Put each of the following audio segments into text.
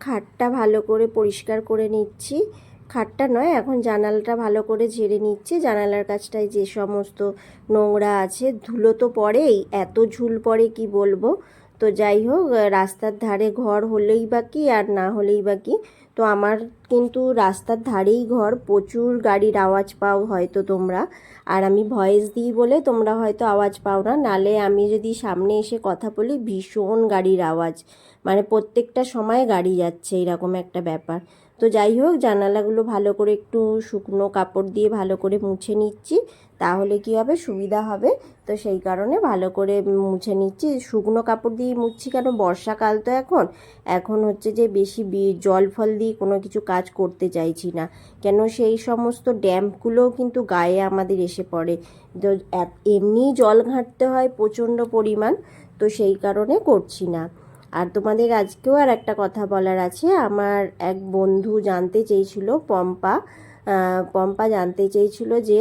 খাটটা ভালো করে পরিষ্কার করে নিচ্ছি। খাটটা নয়, এখন জানালাটা ভালো করে ঝেড়ে নিচ্ছি। জানালার কাছটায় যে সমস্ত নোংরা আছে, ধুলো তো পড়েই, এত ঝুল পড়ে কি বলবো। তো যাই হোক, রাস্তার ধারে ঘর হলেই বা কি আর না হলেই বা কি। তো আমার কিন্তু রাস্তার ধারেই ঘর, প্রচুর গাড়ির আওয়াজ পাও হয়তো তোমরা। আর আমি ভয়েস দিই বলে তোমরা হয়তো আওয়াজ পাও না, নালে আমি যদি সামনে এসে কথা বলি ভীষণ গাড়ির আওয়াজ, মানে প্রত্যেকটা সময় গাড়ি যাচ্ছে, এরকম একটা ব্যাপার। তো যাই হোক, জানালাগুলো ভালো করে একটু শুকনো কাপড় দিয়ে ভালো করে মুছে নিচ্ছি, তাহলে কি হবে, সুবিধা হবে। তো সেই কারণে ভালো করে মুছে নিচ্ছি। শুকনো কাপড় দিয়ে মুছছি কেন, বর্ষাকাল তো এখন এখন হচ্ছে যে বেশি জল ফল দিয়ে কোনো কিছু কাজ করতে চাইছি না, কেন সেই সমস্ত ড্যাম্পগুলোও কিন্তু গায়ে আমাদের এসে পড়ে। তো এমনি জল ঘাঁটতে হয় প্রচণ্ড পরিমাণ, তো সেই কারণে করছি না। আর তোমাদের আজকেও আর একটা কথা বলার আছে। আমার এক বন্ধু জানতে চেয়েছিল, পম্পা জানতে চেয়েছিল যে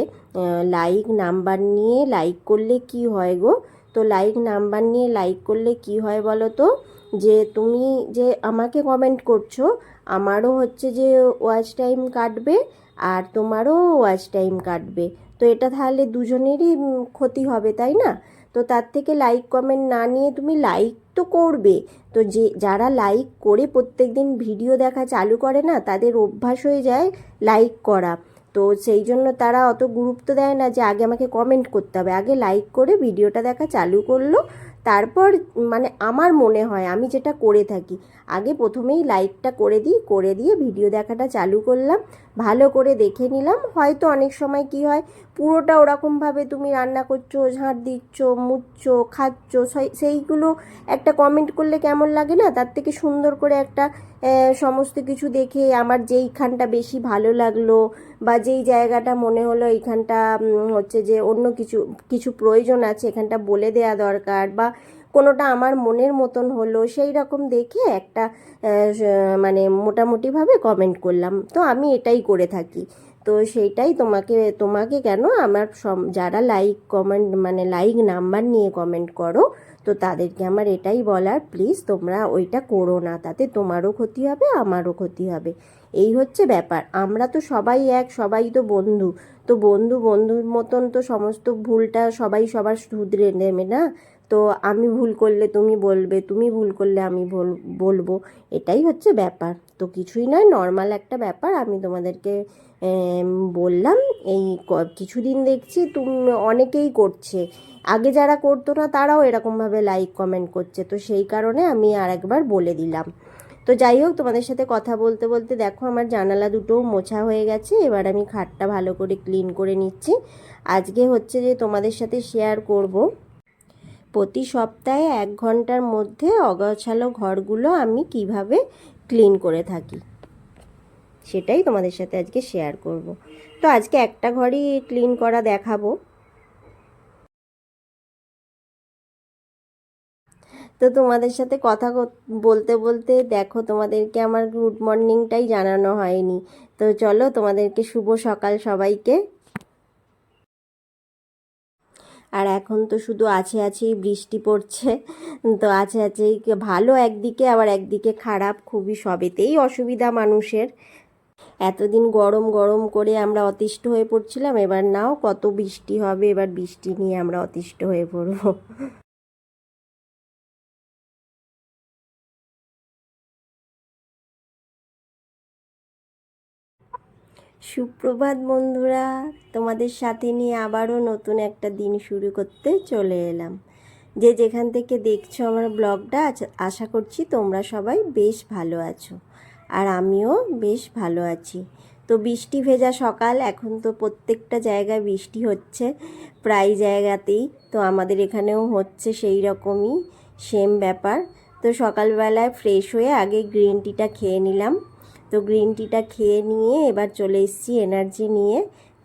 লাইক নাম্বার নিয়ে লাইক করলে কি হয় গো। তো লাইক নাম্বার নিয়ে লাইক করলে কি হয় বলো তো, যে তুমি যে আমাকে কমেন্ট করছো, আমারও হচ্ছে যে ওয়াচ টাইম কাটবে, আর তোমারও ওয়াচ টাইম কাটবে। তো এটা তাহলে দুজনেরই ক্ষতি হবে, তাই না? তো তার থেকে লাইক কমেন্ট না নিয়ে তুমি লাইক তো করবে। তো যারা লাইক করে প্রত্যেক দিন ভিডিও দেখা চালু করে না, তাদের অভ্যাস হয়ে যায় লাইক করা। তো সেই জন্য তারা অত গুরুত্ব দেয় না যে আগে আমাকে কমেন্ট করতে হবে, আগে লাইক করে ভিডিওটা দেখা চালু করলো। তারপর মানে আমার মনে হয় আমি যেটা করে থাকি, আগে প্রথমেই লাইকটা করে দিয়ে ভিডিও দেখাটা চালু করলাম, ভালো করে দেখে নিলাম। হয়তো অনেক সময় কি হয়, পুরোটা ওরকমভাবে তুমি রান্না করছো, ঝাঁট দিচ্ছ, মুছছো, খাচ্ছ, সেইগুলো একটা কমেন্ট করলে কেমন লাগে না? তার থেকে সুন্দর করে একটা সমস্ত কিছু দেখে আমার যেইখানটা বেশি ভালো লাগলো, বা যেই জায়গাটা মনে হলো এইখানটা হচ্ছে যে অন্য কিছু কিছু প্রয়োজন আছে, এখানটা বলে দেয়া দরকার, বা কোনোটা আমার মনের মতন হলো, সেই রকম দেখে একটা মানে মোটামুটিভাবে কমেন্ট করলাম। তো আমি এটাই করে থাকি। তো সেইটাই তোমাকে কেন, আমার যারা লাইক কমেন্ট মানে লাইক নাম্বার নিয়ে কমেন্ট করো, তো তাদেরকে আমার এটাই বলার, প্লিজ তোমরা ওইটা করো না, তাতে তোমারও ক্ষতি হবে, আমারও ক্ষতি হবে। এই হচ্ছে ব্যাপার। আমরা তো সবাই এক, সবাই তো বন্ধু। তো বন্ধুর মতন তো সমস্ত ভুলটা সবাই সবার শুধরে নেবে না। তো আমি ভুল করলে তুমি বলবে, তুমি ভুল করলে আমি বলবো, এটাই হচ্ছে ব্যাপার। তো কিছুই নয়, নর্মাল একটা ব্যাপার আমি তোমাদেরকে বললাম। এই কিছুদিন দেখছি তুমি অনেকেই করছে, আগে যারা করতো না তারাও এরকমভাবে লাইক কমেন্ট করছে, তো সেই কারণে আমি আর একবার বলে দিলাম। তো যাই হোক, তোমাদের সাথে কথা বলতে বলতে দেখো আমার জানালা দুটোও মোছা হয়ে গেছে। এবার আমি খাটটা ভালো করে ক্লিন করে নিচ্ছি। আজকে হচ্ছে যে তোমাদের সাথে শেয়ার করব, প্রতি সপ্তাহে 1 ঘন্টার মধ্যে অগোছালো ঘরগুলো আমি কিভাবে ক্লিন করে থাকি, সেটাই তোমাদের সাথে আজকে শেয়ার করব। তো আজকে একটা ঘরই ক্লিন করা দেখাবো। তো তোমাদের সাথে কথা বলতে বলতে দেখো তোমাদেরকে আমার গুড মর্নিংটাই জানানো হয়নি। তো চলো, তোমাদেরকে শুভ সকাল সবাইকে। আর এখন তো শুধু আছেই বৃষ্টি পড়ছে। তো আছেই ভালো একদিকে, আবার একদিকে খারাপ, খুবই সবেতেই অসুবিধা মানুষের। এতদিন গরম গরম করে আমরা অতিষ্ঠ হয়ে পড়ছিলাম, এবার নাও কত বৃষ্টি হবে, এবার বৃষ্টি নিয়ে আমরা অতিষ্ঠ হয়ে পড়বো। সুপ্রভাত বন্ধুরা, তোমাদের সাথে নিয়ে আবারও নতুন একটা দিন শুরু করতে চলে এলাম। যে যেখান থেকে দেখছো আমার ব্লগটা, আশা করছি তোমরা সবাই বেশ ভালো আছো। আর আমিও বেশ ভালো আছি। তো বৃষ্টি ভেজা সকাল, এখন তো প্রত্যেকটা জায়গায় বৃষ্টি হচ্ছে, প্রায় জায়গাতেই। তো আমাদের এখানেও হচ্ছে সেই রকমই সেম ব্যাপার। তো সকালবেলায় ফ্রেশ হয়ে আগে গ্রিন টিটা খেয়ে নিলাম। তো গ্রিন টিটা খেয়ে নিয়ে এবার চলে এসেছি এনার্জি নিয়ে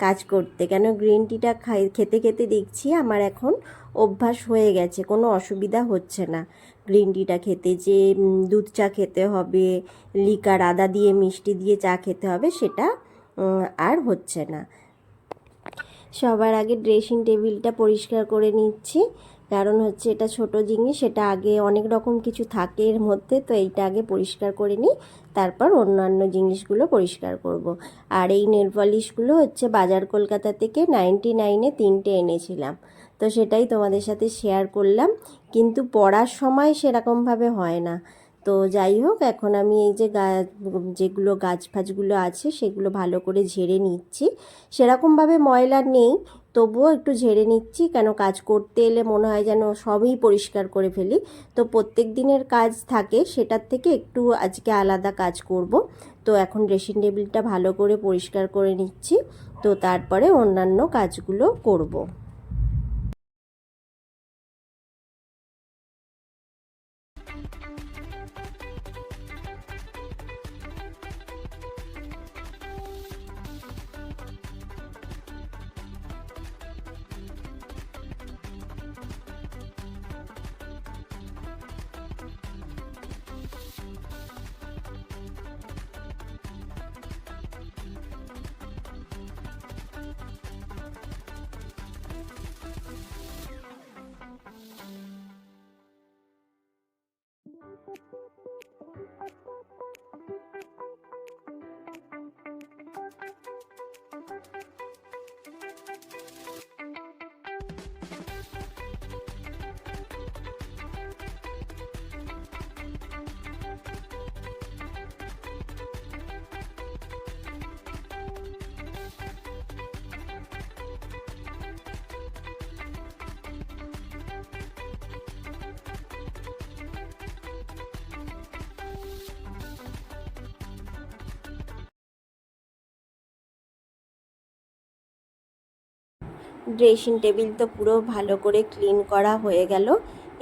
কাজ করতে। কেন গ্রিন টিটা খেতে খেতে দেখছি আমার এখন অভ্যাস হয়ে গেছে, কোনো অসুবিধা হচ্ছে না গ্রিন টিটা খেতে। যে দুধ চা খেতে হবে, লিকার আদা দিয়ে মিষ্টি দিয়ে চা খেতে হবে, সেটা আর হচ্ছে না। সবার আগে ড্রেসিং টেবিলটা পরিষ্কার করে নিচ্ছি, কারণ হচ্ছে এটা ছোট জিনিস, সেটা আগে অনেক রকম কিছু থাকে এর মধ্যে, তো এইটা আগে পরিষ্কার করে নিই, তারপর অন্যান্য জিনিসগুলো পরিষ্কার করব। আর এই নেল পলিশগুলো হচ্ছে বাজার কলকাতা থেকে 99-এ 3টে এনেছিলাম, তো সেটাই তোমাদের সাথে শেয়ার করলাম। কিন্তু পরার সময় সেরকমভাবে হয় না। তো যাই হোক, এখন আমি এই যে যেগুলো গাছ ফাছগুলো আছে সেগুলো ভালো করে ঝেড়ে নিচ্ছি। সেরকমভাবে ময়লা নেই, তবুও একটু ঝেড়ে নিচ্ছি, কেন কাজ করতে এলে মনে হয় যেন সবই পরিষ্কার করে ফেলি। তো প্রত্যেক দিনের কাজ থাকে, সেটার থেকে একটু আজকে আলাদা কাজ করব। তো এখন ড্রেসিং টেবিলটা ভালো করে পরিষ্কার করে নিচ্ছি, তো তারপরে অন্যান্য কাজগুলো করব। ড্রেসিং টেবিল তো পুরো ভালো করে ক্লিন করা হয়ে গেল।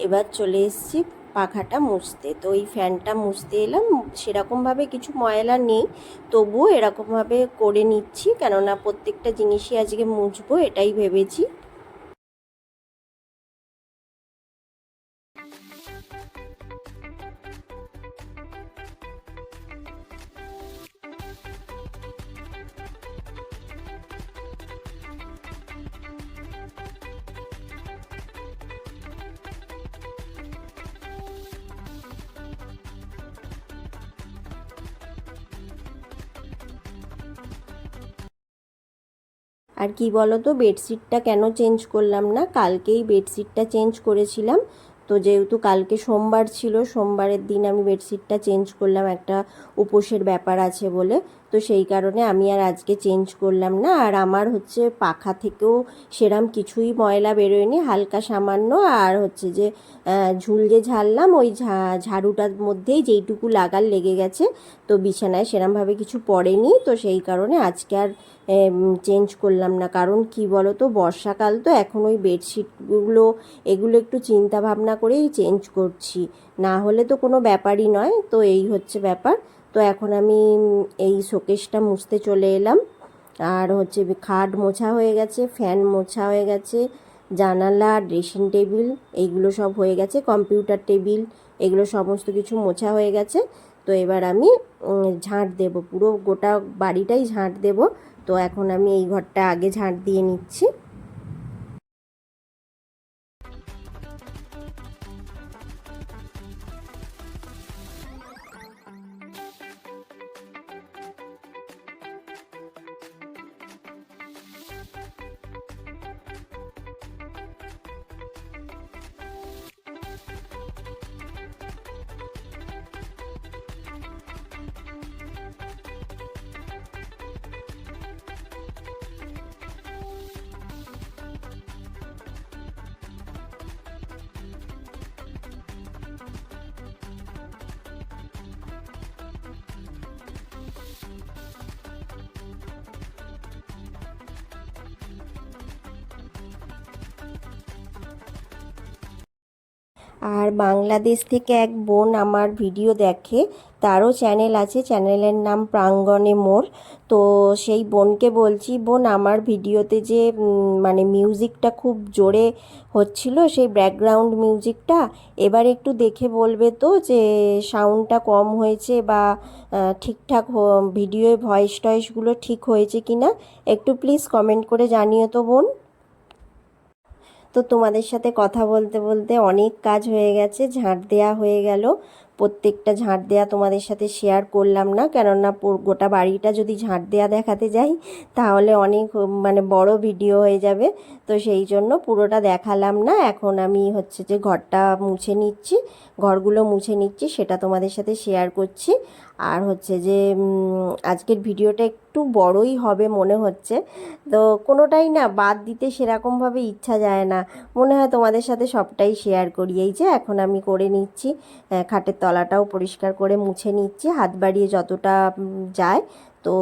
এবার চলে এসেছি পাখাটা মুছতে। তো ওই ফ্যানটা মুছতে এলাম, সেরকমভাবে কিছু ময়লা নেই, তবুও এরকমভাবে করে নিচ্ছি, কেননা প্রত্যেকটা জিনিসই আজকে মুছবো এটাই ভেবেছি। আর কি বলো তো, বেডশিটটা কেন চেঞ্জ করলাম না, কালকেই বেডশিটটা চেঞ্জ করেছিলাম। তো যেহেতু কালকে সোমবার ছিল, সোমবারের দিন আমি বেডশিটটা চেঞ্জ করলাম, একটা উপোসের ব্যাপার আছে বলে। তো সেই কারণে আমি আর আজকে চেঞ্জ করলাম না। আর আমার হচ্ছে পাখা থেকেও সেরম কিছুই ময়লা বেরোয়নি, হালকা সামান্য। আর হচ্ছে যে ঝুল যে ঝাড়লাম, ওই ঝাড়ুটার মধ্যেই যেইটুকু লাগার লেগে গেছে, তো বিছানায় সেরমভাবে কিছু পড়েনি। তো সেই কারণে আজকে আর চেঞ্জ করলাম না। কারণ কি বলো তো, বর্ষাকাল তো, এখন ওই বেডশিটগুলো এগুলো একটু চিন্তা ভাবনা করেই চেঞ্জ করছি, না হলে তো কোনো ব্যাপারই নয়। তো এই হচ্ছে ব্যাপার। তো এখন আমি এই শোকেসটা মুছতে চলে এলাম। আর হচ্ছে খাট মোছা হয়ে গেছে, ফ্যান মোছা হয়ে গেছে, জানালা, ড্রেসিং টেবিল এইগুলো সব হয়ে গেছে, কম্পিউটার টেবিল এগুলো সমস্ত কিছু মোছা হয়ে গেছে। তো এবার আমি ঝাঁট দেব, পুরো গোটা বাড়িটাই ঝাঁট দেব। তো এখন আমি এই ঘরটা আগে ঝাঁট দিয়ে নিচ্ছি। আর বাংলাদেশ থেকে এক বোন আমার ভিডিও দেখে, তারও চ্যানেল আছে, চ্যানেলের নাম প্রাঙ্গণে মোর। তো সেই বোনকে বলছি, বোন আমার ভিডিওতে যে মানে মিউজিকটা খুব জোরে হচ্ছিল, সেই ব্যাকগ্রাউন্ড মিউজিকটা এবার একটু দেখে বলবে তো যে সাউন্ডটা কম হয়েছে বা ঠিকঠাক ভিডিওয় ভয়েস টয়েসগুলো ঠিক হয়েছে কি না, একটু প্লিজ কমেন্ট করে জানিও তো বোন। তো তোমাদের সাথে কথা বলতে বলতে অনেক কাজ হয়ে গেছে, ঝাঁট দেয়া হয়ে গেল। প্রত্যেকটা ঝাঁট দেয়া তোমাদের সাথে শেয়ার করলাম না, কেননা গোটা বাড়িটা যদি ঝাঁট দেয়া দেখাতে যাই তাহলে অনেক মানে বড় ভিডিও হয়ে যাবে। তো সেই জন্য পুরোটা দেখালাম না। এখন আমি হচ্ছে যে ঘরটা মুছে নিচ্ছি, ঘরগুলো মুছে নিচ্ছি, সেটা তোমাদের সাথে শেয়ার করছি। আর হচ্ছে যে আজকের ভিডিওটা একটু বড়ই হবে মনে হচ্ছে, তো কোনোটাই না বাদ দিতে সেরকমভাবে ইচ্ছা যায় না, মনে হয় তোমাদের সাথে সবটাই শেয়ার করি। এই যে এখন আমি করে নিচ্ছি, খাটের তলাটাও পরিষ্কার করে মুছে নিচ্ছি, হাত বাড়িয়ে যতটা যায়। তো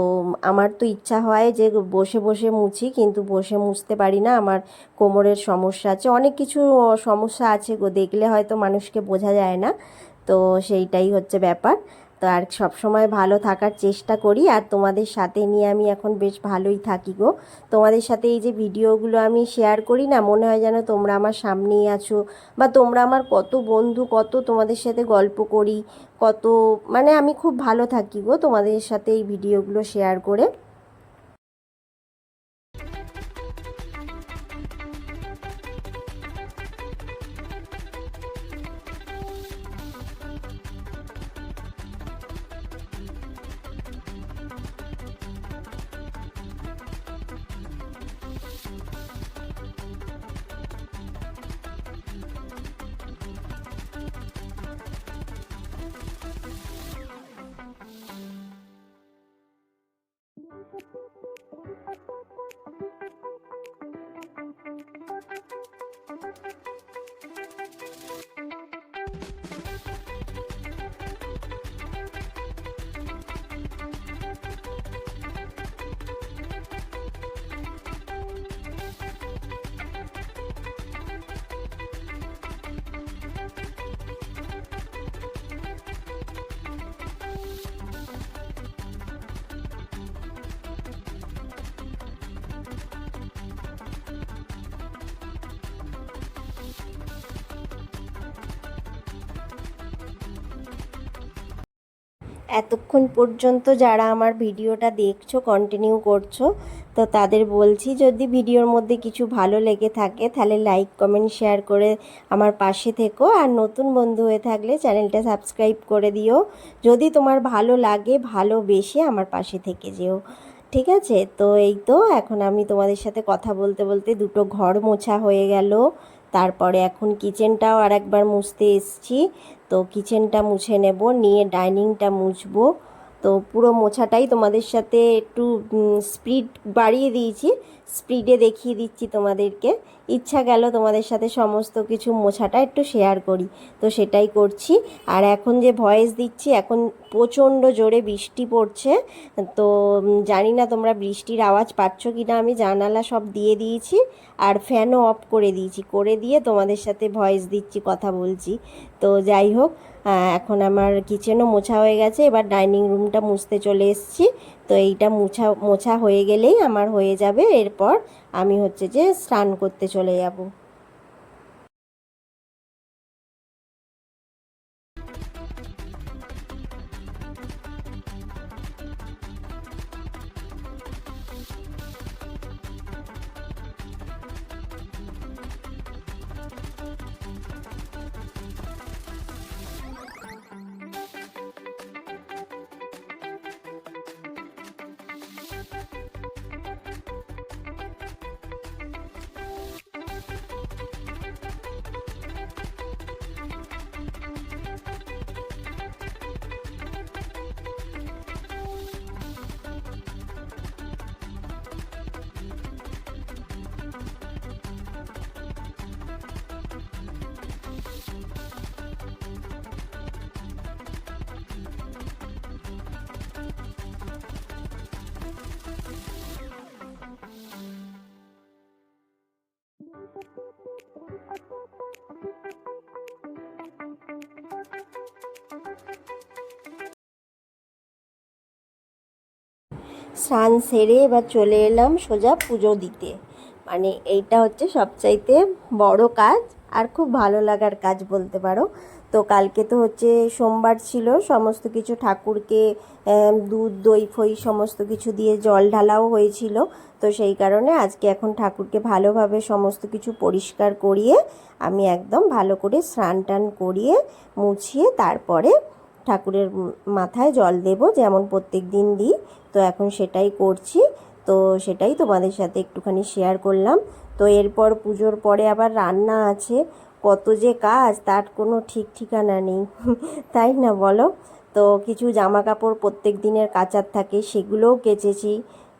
আমার তো ইচ্ছা হয় যে বসে বসে মুছি, কিন্তু বসে মুছতে পারি না, আমার কোমরের সমস্যা আছে, অনেক কিছু সমস্যা আছে গো, দেখলে হয়তো মানুষকে বোঝা যায় না। তো সেইটাই হচ্ছে ব্যাপার। তো আর সব সময় ভালো থাকার চেষ্টা করি, আর তোমাদের সাথে নিয়ে আমি এখন বেশ ভালোই থাকি গো। তোমাদের সাথে এই যে ভিডিওগুলো আমি শেয়ার করি না, মনে হয় যেন তোমরা আমার সামনেই আছো, বা তোমরা আমার কত বন্ধু, কত তোমাদের সাথে গল্প করি, কত মানে আমি খুব ভালো থাকি গো তোমাদের সাথে এই ভিডিওগুলো শেয়ার করে। এতক্ষণ পর্যন্ত যারা আমার ভিডিওটা দেখছো, কন্টিনিউ করছো, তো তাদের বলছি, যদি ভিডিওর মধ্যে কিছু ভালো লেগে থাকে তাহলে লাইক কমেন্ট শেয়ার করে আমার পাশে থেকো, আর নতুন বন্ধু হয়ে থাকলে চ্যানেলটা সাবস্ক্রাইব করে দিও। যদি তোমার ভালো লাগে, ভালোবেসে আমার পাশে থেকে যেও, ঠিক আছে? তো এই তো এখন আমি তোমাদের সাথে কথা বলতে বলতে দুটো ঘর মোছা হয়ে গেল, তারপরে এখন কিচেনটাও আর একবার মুছতে এসছি। তো কিচেনটা মুছে নেব, নিয়ে ডাইনিংটা মুছবো। তো পুরো মোছাটাই তোমাদের সাথে একটু স্পিড বাড়িয়ে দিয়েছি, স্পিডে দেখিয়ে দিচ্ছি তোমাদেরকে। ইচ্ছা গেল তোমাদের সাথে সমস্ত কিছু মোছাটা একটু শেয়ার করি, তো সেটাই করছি। আর এখন যে ভয়েস দিচ্ছি, এখন প্রচণ্ড জোরে বৃষ্টি পড়ছে। তো জানি না তোমরা বৃষ্টির আওয়াজ পাচ্ছ কি না, আমি জানালা সব দিয়ে দিয়েছি আর ফ্যানও অফ করে দিয়েছি, করে দিয়ে তোমাদের সাথে ভয়েস দিচ্ছি, কথা বলছি। তো যাই হোক, এখন আমার কিচেনও মোছা হয়ে গেছে, এবার ডাইনিং রুমটা মুছতে চলে এসেছি। তো এইটা মোছা মোছা হয়ে গেলেই আমার হয়ে যাবে, এরপর আমি হচ্ছে যে স্নান করতে চলে যাব। স্নান সেরে এবার চলে এলাম সোজা পুজো দিতে। মানে এইটা হচ্ছে সবচাইতে বড় কাজ আর খুব ভালো লাগার কাজ বলতে পারো। তো কালকে তো হচ্ছে সোমবার ছিল, সমস্ত কিছু ঠাকুরকে দুধ দই ফই সমস্ত কিছু দিয়ে জল ঢালাও হয়েছিল। তো সেই কারণে আজকে এখন ঠাকুরকে ভালোভাবে সমস্ত কিছু পরিষ্কার করিয়ে আমি একদম ভালো করে স্নান টান করিয়ে মুছিয়ে তারপরে ঠাকুরের মাথায় জল দেব, যেমন প্রত্যেক দিন দিই। তো এখন সেটাই করছি। তো সেটাই তোমাদের সাথে একটুখানি শেয়ার করলাম। তো এরপর পুজোর পরে আবার রান্না আছে, কত যে কাজ তার কোনো ঠিক ঠিকানা নেই তাই না বলো? তো কিছু জামা কাপড় প্রত্যেক দিনের কাচার থাকে, সেগুলোও কেচেছি।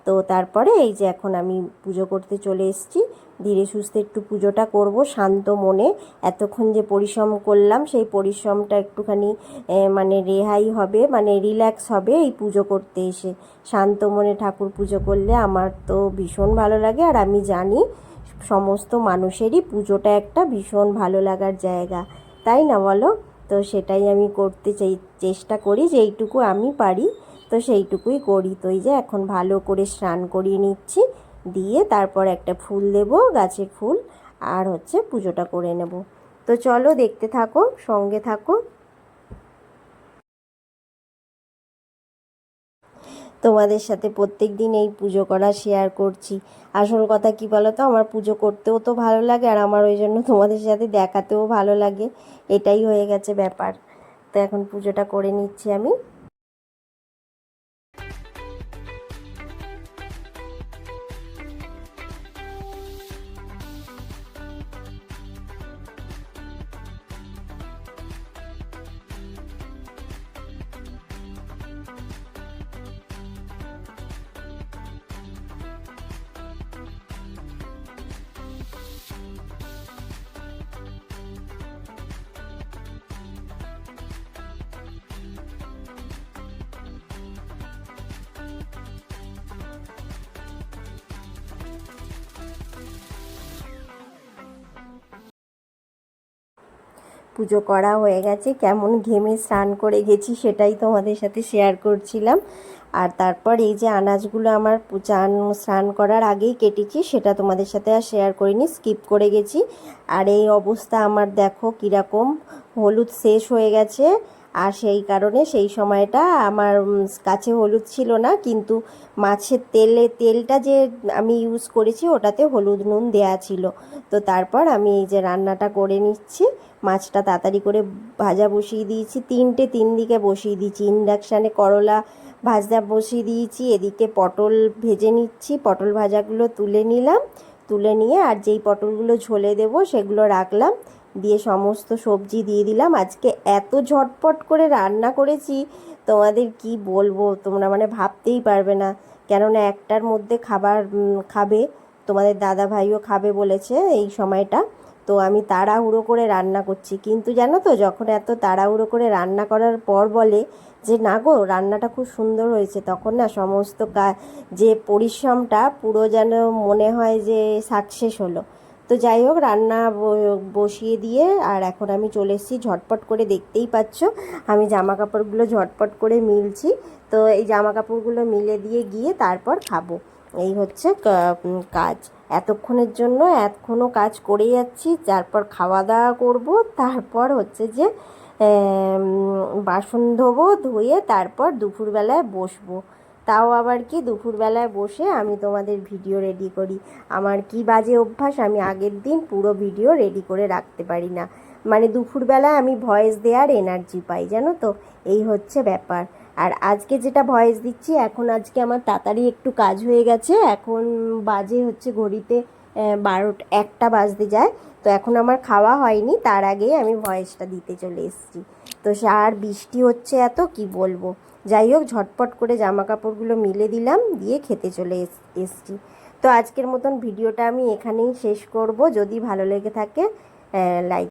তো তারপরে এই যে এখন আমি পুজো করতে চলে এসেছি। ধীরে সুস্থে একটু পুজোটা করব শান্ত মনে। এতক্ষণ যে পরিশ্রম করলাম সেই পরিশ্রমটা একটুখানি মানে রেহাই হবে, মানে রিল্যাক্স হবে এই পুজো করতে এসে। শান্ত মনে ঠাকুর পুজো করলে আমার তো ভীষণ ভালো লাগে। আর আমি জানি সমস্ত মানুষেরই পুজোটা একটা ভীষণ ভালো লাগার জায়গা, তাই না বলো? তো সেটাই আমি করতে চেষ্টা করি, যে এইটুকু আমি পারি তো সেইটুকুই করি। তো এই যে এখন ভালো করে স্নান করিয়ে নিচ্ছি, দিয়ে তারপর একটা ফুল দেব, গাছের ফুল, আর হচ্ছে পুজোটা করে নেব। তো চলো দেখতে থাকো, সঙ্গে থাকো। তোমাদের সাথে প্রত্যেক দিন এই পুজো করা শেয়ার করছি। আসল কথা কি বলো তো, আমার পুজো করতেও তো ভালো লাগে, আর আমার ওই জন্য তোমাদের সাথে দেখাতেও ভালো লাগে। এটাই হয়ে গেছে ব্যাপার। তো এখন পুজোটা করে নিচ্ছি আমি। পুজো করা হয়ে গেছে, কেমন ঘেমে স্নান করে গেছি সেটাই তোমাদের সাথে শেয়ার করছিলাম। আর তারপর এই যে আনাজগুলো আমার স্নান করার আগেই কেটেছি, সেটা তোমাদের সাথে আর শেয়ার করিনি, স্কিপ করে গেছি। আর এই অবস্থা আমার দেখো কীরকম, হলুদ শেষ হয়ে গেছে। আর সেই কারণে সেই সময়টা আমার কাছে হলুদ ছিল না, কিন্তু মাছের তেলটা যে আমি ইউজ করেছি ওটাতে হলুদ নুন দেয়া ছিল। তো তারপর আমি এই যে রান্নাটা করে নিচ্ছি। মাছটা তাড়াতাড়ি করে ভাজা বসিয়ে দিয়েছি, তিন দিকে বসিয়ে দিয়েছি। ইন্ডাকশানে করলা ভাজা বসিয়ে দিয়েছি, এদিকে পটল ভেজে নিচ্ছি। পটল ভাজাগুলো তুলে নিলাম, তুলে নিয়ে আর যেই পটলগুলো ঝোলে দেবো সেগুলো রাখলাম, দিয়ে সমস্ত সবজি দিয়ে দিলাম। আজকে এত ঝটপট করে রান্না করেছি, তোমাদের কি বলবো, তোমরা মানে ভাবতেই পারবে না। কেননা একটার মধ্যে খাবার খাবে, তোমাদের দাদা ভাইও খাবে বলেছে এই সময়টা। তো আমি তাড়াহুড়ো করে রান্না করছি, কিন্তু জানো তো যখন এত তাড়াহুড়ো করে রান্না করার পর বলে যে না গো রান্নাটা খুব সুন্দর হয়েছে, তখন না সমস্ত যে পরিশ্রমটা পুরো যেন মনে হয় যে সাকসেস হলো। তো যাই হোক, রান্না বসিয়ে দিয়ে আর এখন আমি চলে এসেছি ঝটপট করে, দেখতেই পাচ্ছ আমি জামা কাপড়গুলো ঝটপট করে মিলছি। তো এই জামা কাপড়গুলো মিলে দিয়ে গিয়ে তারপর খাবো, এই হচ্ছে কাজ। এতক্ষণের জন্য এখনও কাজ করে যাচ্ছি, তারপর খাওয়া দাওয়া করব, তারপর হচ্ছে যে বাসন ধোবো, ধুয়ে তারপর দুপুরবেলায় বসবো। তাও আবার কি দুপুরবেলায় বসে আমি তোমাদের ভিডিও রেডি করি। আমার কি বাজে অভ্যাস, আমি আগের দিন পুরো ভিডিও রেডি করে রাখতে পারি না। মানে দুপুরবেলায় আমি ভয়েস দেওয়ার এনার্জি পাই, জানো তো, এই হচ্ছে ব্যাপার। আর আজকে যেটা ভয়েস দিচ্ছি, এখন আজকে আমার তাড়াতাড়ি একটু কাজ হয়ে গেছে। এখন বাজে হচ্ছে ঘড়িতে 1টা বাজতে যায়। তো এখন আমার খাওয়া হয়নি, তার আগেই আমি ভয়েসটা দিতে চলে এসেছি। তো আর বৃষ্টি হচ্ছে এত, কি বলবো। যাই হোক, ঝটপট করে জামা কাপড়গুলো মিলে দিলাম, দিয়ে খেতে চলে এসেছি। তো আজকের মতন ভিডিওটা আমি এখানেই শেষ করব। যদি ভালো লেগে থাকে লাইক